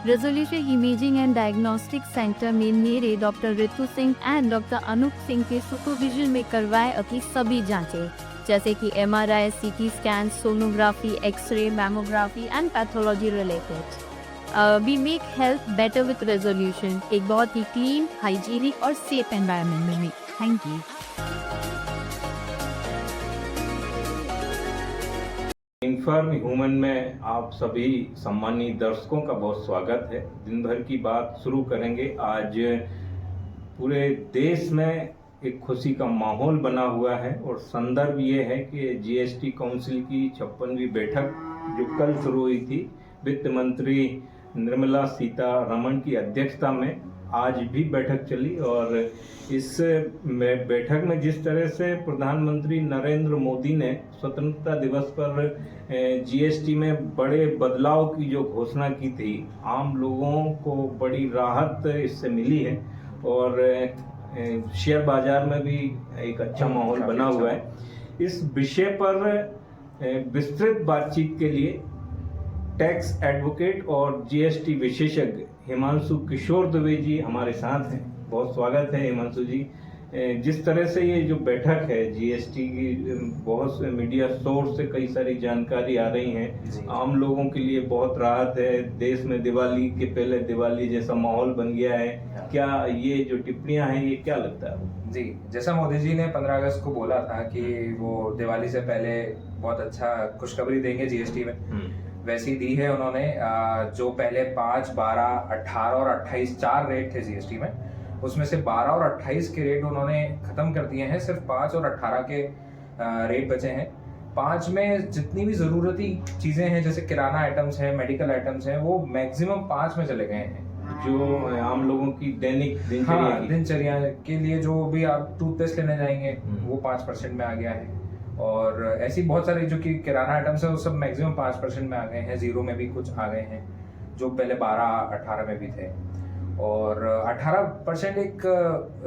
Resolution Imaging and Diagnostic Centre में मेरे doctor Ritu Singh and doctor Anoop Singh के सुपरविजन में करवाए अभी सभी जांचें, जैसे कि MRI, CT scan, sonography, x-ray, mammography and pathology related. We make health better with Resolution, एक बहुत ही क्लीन, हाइजीनिक और सेफ एनवायरनमेंट में। Thank you. इन्फॉर्म ह्यूमन में आप सभी सम्मानित दर्शकों का बहुत स्वागत है। दिन भर की बात शुरू करेंगे। आज पूरे देश में एक खुशी का माहौल बना हुआ है और संदर्भ ये है कि जीएसटी काउंसिल की 56वीं बैठक जो कल शुरू हुई थी, वित्त मंत्री निर्मला सीतारमण की अध्यक्षता में आज भी बैठक चली और इस बैठक में जिस तरह से प्रधानमंत्री नरेंद्र मोदी ने स्वतंत्रता दिवस पर जीएसटी में बड़े बदलाव की जो घोषणा की थी, आम लोगों को बड़ी राहत इससे मिली है और शेयर बाजार में भी एक अच्छा माहौल बना हुआ है। इस विषय पर विस्तृत बातचीत के लिए टैक्स एडवोकेट और जीएसटी विशेषज्ञ हिमांशु किशोर दुबे जी हमारे साथ हैं। बहुत स्वागत है हिमांशु जी। जिस तरह से ये जो बैठक है जीएसटी की, बहुत से मीडिया सोर्स से कई सारी जानकारी आ रही हैं, आम लोगों के लिए बहुत राहत है। देश में दिवाली के पहले दिवाली जैसा माहौल बन गया है। क्या ये जो टिप्पणियां हैं ये क्या लगता है? जी, जैसा मोदी जी ने 15 अगस्त को बोला था कि वो दिवाली से पहले बहुत अच्छा खुशखबरी देंगे जीएसटी में, वैसी दी है उन्होंने। जो पहले 5, 12, 18 और 28 4 रेट थे जीएसटी में, उसमें से 12 और 28 के रेट उन्होंने खत्म कर दिए हैं। सिर्फ 5 और 18 के रेट बचे हैं। 5 में जितनी भी जरूरती चीजें हैं, जैसे किराना आइटम्स हैं, मेडिकल आइटम्स हैं, वो मैक्सिमम 5 में चले गए हैं। जो आम लोगों की दैनिक दिनचर्या के लिए जो भी आप टूथपेस्ट लेने जाएंगे वो 5% में आ गया है। और ऐसी बहुत सारी जो कि किराना आइटम्स है वो सब मैक्सिमम 5% में आ गए हैं। जीरो में भी कुछ आ गए हैं जो पहले 12-18 में भी थे। और 18% एक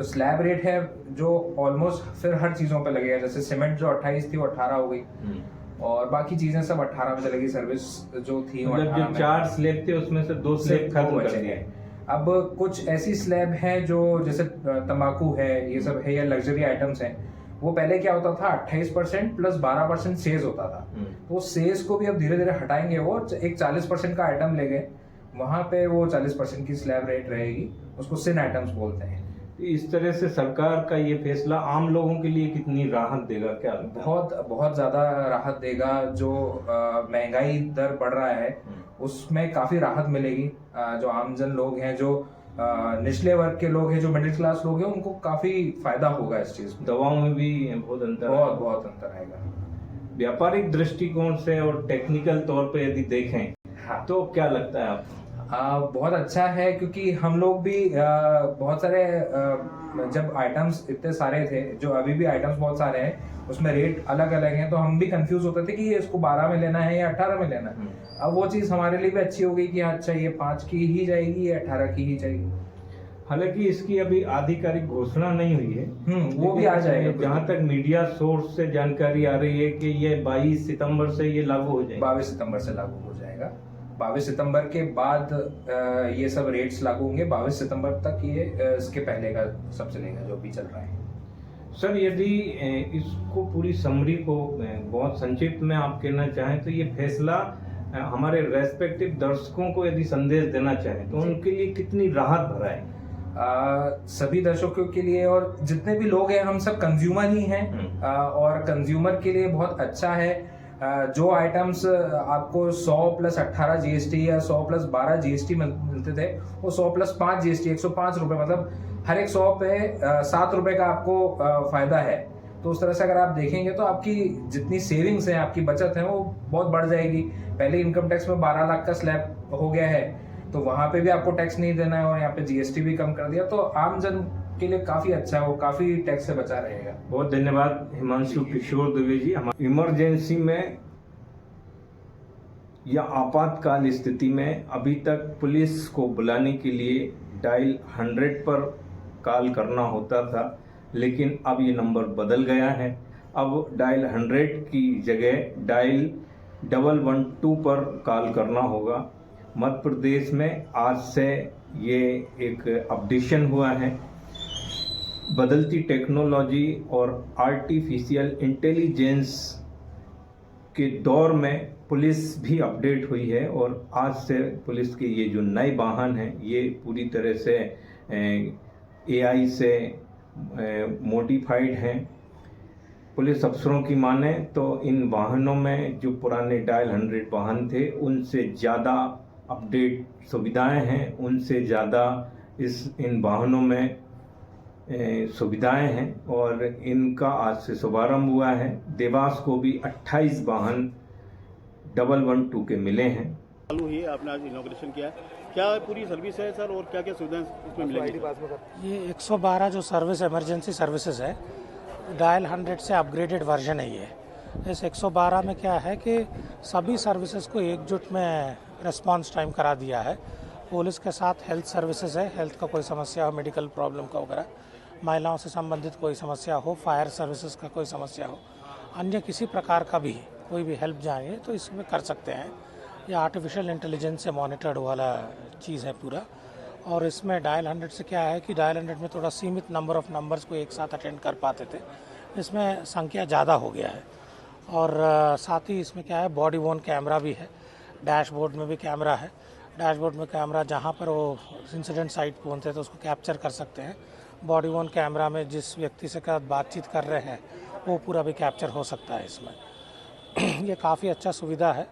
स्लैब रेट है जो ऑलमोस्ट फिर हर चीजों पे लगेगा। जैसे सीमेंट जो 28 थी वो 18 हो गई और बाकी चीजें सब 18 में चलेगी। सर्विस जो थी मतलब जो 4 स्लैब थे उसमें से 2 स्लैब खत्म कर दिए। अब कुछ ऐसी स्लैब है जो जैसे तंबाकू है, ये सब है, या लग्जरी आइटम्स हैं। वो पहले क्या होता था, 28% प्लस 12% सेज होता था। तो सेज को भी अब धीरे धीरे हटाएंगे। वो एक 40% का आइटम ले गए, वहां पे वो 40% की स्लैब रेट रहेगी। उसको सिन आइटम्स बोलते हैं। इस तरह से सरकार का ये फैसला आम लोगों के लिए कितनी राहत देगा? क्या बहुत ज्यादा राहत देगा। जो महंगाई दर बढ़ रहा है उसमें काफी राहत मिलेगी। जो आमजन लोग हैं, जो निचले वर्ग के लोग हैं, जो मिडिल क्लास लोग हैं, उनको काफी फायदा होगा इस चीज में। दवाओं में भी बहुत अंतर आएगा। व्यापारिक दृष्टिकोण से और टेक्निकल तौर पे यदि देखें तो क्या लगता है आपको? बहुत अच्छा है, क्योंकि हम लोग भी बहुत सारे जब आइटम्स इतने सारे थे, जो अभी भी आइटम्स बहुत सारे हैं, उसमें रेट अलग अलग हैं, तो हम भी कंफ्यूज होते थे कि ये इसको 12 में लेना है या 18 में लेना है। अब वो चीज हमारे लिए भी अच्छी हो गई कि अच्छा ये 5 की ही जाएगी या 18 की ही जाएगी। हालांकि इसकी अभी आधिकारिक घोषणा नहीं हुई है, वो भी आ जाएगा। जहाँ तक मीडिया सोर्स से जानकारी आ रही है कि ये 22 सितंबर से ये लागू हो जाएगा। 22 सितंबर से लागू हो जाएगा। 22 सितंबर के बाद ये सब रेट्स लागू होंगे। 22 सितंबर तक ये इसके पहले का सब चलेगा जो भी चल रहा है। सर, यदि इसको पूरी समरी को बहुत संक्षिप्त में आप कहना चाहें तो ये फैसला हमारे रेस्पेक्टिव दर्शकों को यदि संदेश देना चाहें तो उनके लिए कितनी राहत भरा है? सभी दर्शकों के लिए और जितने भी लोग हैं, हम सब कंज्यूमर ही हैं और कंज्यूमर के लिए बहुत अच्छा है। जो आइटम्स आपको 100 प्लस 18 जीएसटी या 100 प्लस 12 जीएसटी मिलते थे, वो 100 प्लस 5 जीएसटी 105 रुपए, मतलब हर एक 100 पे 7 रुपए का आपको फायदा है। तो उस तरह से अगर आप देखेंगे तो आपकी जितनी सेविंग्स हैं, आपकी बचत है, वो बहुत बढ़ जाएगी। पहले इनकम टैक्स में 12 लाख का स्लैब हो गया है, तो वहां पे भी आपको टैक्स नहीं देना है और यहाँ पे जीएसटी भी कम कर दिया, तो आम जन के लिए काफी अच्छा है, वो काफी टैक्स से बचा रहेगा। बहुत धन्यवाद हिमांशु किशोर दुबे जी। इमरजेंसी में या आपातकाल स्थिति में अभी तक पुलिस को बुलाने के लिए डायल 100 पर कॉल करना होता था, लेकिन अब ये नंबर बदल गया है। अब डायल 100 की जगह डायल 112 पर कॉल करना होगा मध्य प्रदेश में आज से ये एक अपडेशन हुआ है। बदलती टेक्नोलॉजी और आर्टिफिशियल इंटेलिजेंस के दौर में पुलिस भी अपडेट हुई है और आज से पुलिस के ये जो नए वाहन हैं ये पूरी तरह से एआई से मॉडिफाइड हैं। पुलिस अफसरों की माने तो इन वाहनों में जो पुराने डायल 100 वाहन थे उनसे ज़्यादा अपडेट सुविधाएं हैं, उनसे ज़्यादा इन वाहनों में सुविधाएं हैं और इनका आज से शुभारंभ हुआ है। देवास को भी 28 वाहन 112 के मिले हैं। चालू हुई है, आपने आज इनॉग्रेशन किया है, क्या पूरी सर्विस है सर और क्या क्या सुविधाएं इसमें मिलेगी? ये 112 जो सर्विस इमरजेंसी सर्विसेज है, डायल 100 से अपग्रेडेड वर्जन है ये। इस 112 में क्या है कि सभी सर्विसेज को एकजुट में रिस्पांस टाइम करा दिया है। पुलिस के साथ हेल्थ सर्विसेज है, हेल्थ का कोई समस्या हो, मेडिकल प्रॉब्लम का वगैरह, महिलाओं से संबंधित कोई समस्या हो, फायर सर्विसेज का कोई समस्या हो, अन्य किसी प्रकार का भी कोई भी हेल्प चाहिए तो इसमें कर सकते हैं। ये आर्टिफिशियल इंटेलिजेंस से मॉनिटर्ड वाला चीज़ है पूरा। और इसमें डायल 100 से क्या है कि डायल 100 में थोड़ा सीमित नंबर ऑफ़ नंबर्स को एक साथ अटेंड कर पाते थे, इसमें संख्या ज़्यादा हो गया है। और साथ ही इसमें क्या है, बॉडी वॉर्न कैमरा भी है, डैशबोर्ड में भी कैमरा है। डैशबोर्ड में कैमरा जहाँ पर वो इंसिडेंट साइट पहुँचते तो उसको कैप्चर कर सकते हैं। बॉडी वॉर्न कैमरा में जिस व्यक्ति से साथ बातचीत कर रहे हैं वो पूरा भी कैप्चर हो सकता है इसमें। ये काफ़ी अच्छा सुविधा है।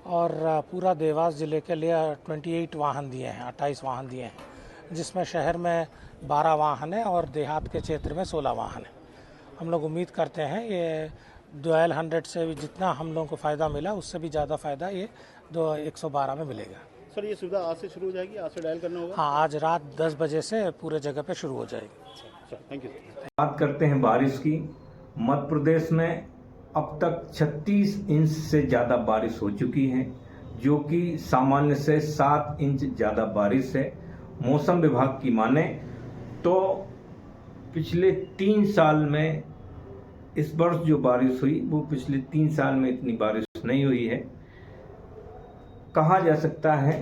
और पूरा देवास ज़िले के लिए 28 वाहन दिए हैं, 28 वाहन दिए हैं, जिसमें शहर में 12 वाहन है और देहात के क्षेत्र में 16 वाहन है। हम लोग उम्मीद करते हैं ये डायल 100 से भी जितना हम लोगों को फ़ायदा मिला उससे भी ज़्यादा फ़ायदा ये 112 में मिलेगा। सर ये सुविधा आज से शुरू हो जाएगी, आज से डायल करना होगा? हाँ, आज रात 10 बजे से पूरे जगह पे शुरू हो जाएगी। Sir thank you. बात करते हैं बारिश की। मध्य प्रदेश में अब तक 36 इंच से ज़्यादा बारिश हो चुकी है, जो कि सामान्य से 7 इंच ज़्यादा बारिश है। मौसम विभाग की माने तो पिछले 3 साल में इस वर्ष जो बारिश हुई वो पिछले 3 साल में इतनी बारिश नहीं हुई है। कहा जा सकता है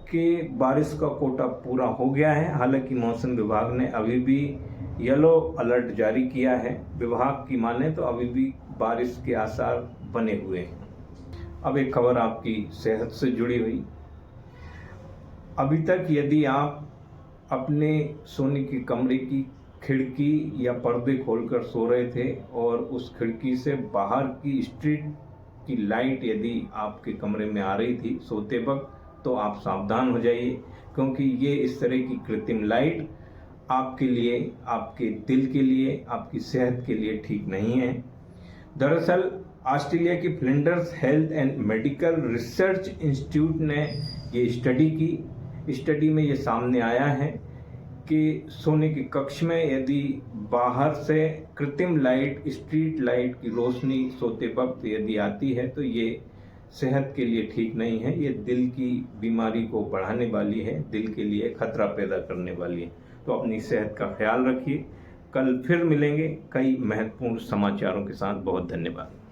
कि बारिश का कोटा पूरा हो गया है। हालांकि मौसम विभाग ने अभी भी येलो अलर्ट जारी किया है। विभाग की माने तो अभी भी बारिश के आसार बने हुए हैं। अब एक खबर आपकी सेहत से जुड़ी हुई। अभी तक यदि आप अपने सोने के कमरे की खिड़की या पर्दे खोलकर सो रहे थे और उस खिड़की से बाहर की स्ट्रीट की लाइट यदि आपके कमरे में आ रही थी सोते वक्त, तो आप सावधान हो जाइए, क्योंकि ये इस तरह की कृत्रिम लाइट आपके लिए, आपके दिल के लिए, आपकी सेहत के लिए ठीक नहीं है। दरअसल ऑस्ट्रेलिया की Flinders health and medical research institute ने ये स्टडी की। स्टडी में ये सामने आया है कि सोने के कक्ष में यदि बाहर से कृत्रिम लाइट, स्ट्रीट लाइट की रोशनी सोते वक्त यदि आती है तो ये सेहत के लिए ठीक नहीं है। ये दिल की बीमारी को बढ़ाने वाली है, दिल के लिए खतरा पैदा करने वाली है। तो अपनी सेहत का ख्याल रखिए। कल फिर मिलेंगे कई महत्वपूर्ण समाचारों के साथ। बहुत धन्यवाद।